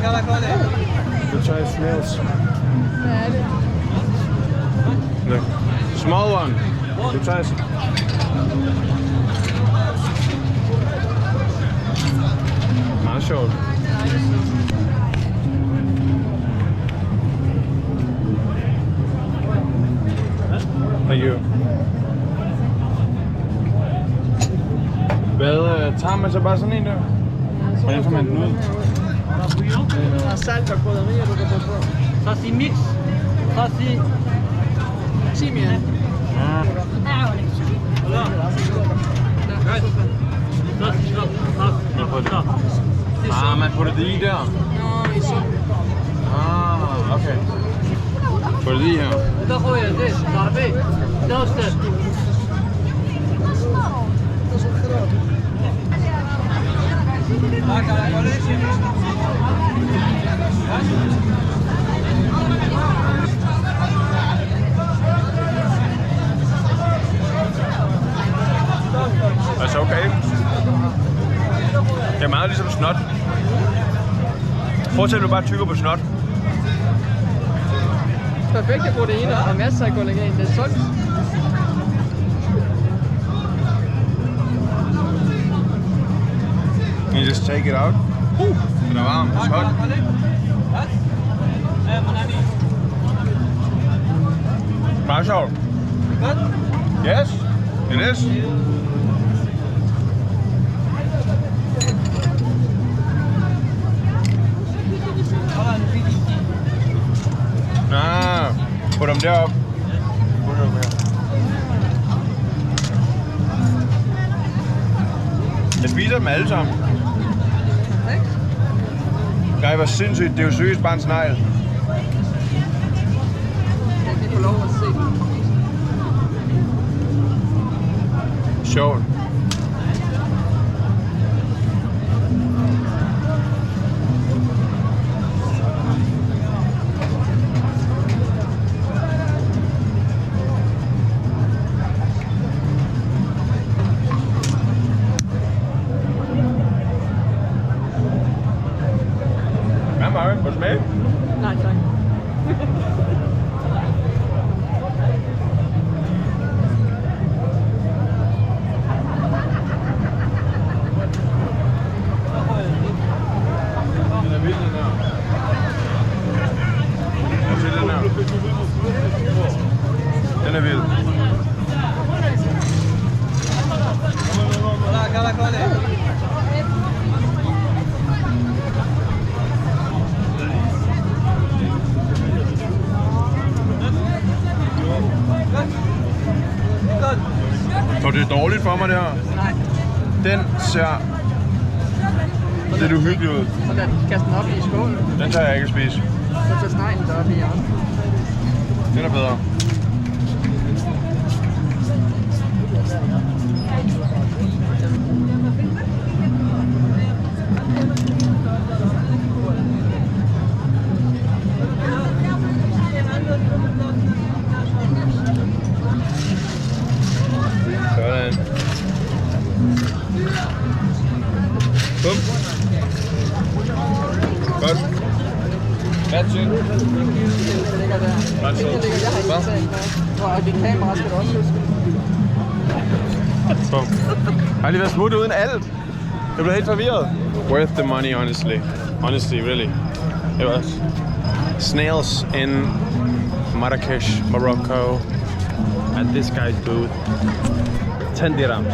Du try snails. Hvad er det? The small one. Du try. Meget sjovt. Thank you. Hvad tager man så bare sådan en der? Hvordan får man den ud? Der er salt og krydderier, du kan få på. Så sig mix. Så sig Timian. Man putter det i der. Nå, i suppen. Okay. Putter det i her. ده اخويا زين صاحبي ده استاذ Altså okay. Det er meget ligesom snot. Forestil dig, at du bare tykker på snot. Perfekte proteiner og masser af kollagen. Det er sundt. You just take it out. Den er varm. Det er hot. Meget sjovt. Yes, it is. Put dem derop. Jeg spiser dem alle sammen. Nej, hvor sindssygt. Det er jo seriøst bare en snegl. Jeg kan ikke få lov at se. Sjovt. Vil du smage? Nej, tak. Den er vild, den her. Prøv at se den her. Den er vild. Så det er dårligt for mig, det her? Nej. Den ser lidt uhyggelig ud. Sådan, kaste den op i skålen. Den tager jeg ikke at spise. Så tager sneglen deroppe i hjørnet. Den er bedre. Sådan. Bum. Godt. That's it. Det ligger der. Ret Det sødt. ligger der, har Hvad? I ikke talt. Og dit kamera skal du også huske. Bum. Jeg har lige været smuttet uden alt. Jeg blev helt forvirret. Worth the money, honestly. Honestly, really. It was. Snails in Marrakesh, Morocco. At this guy's booth. 10 dirhams.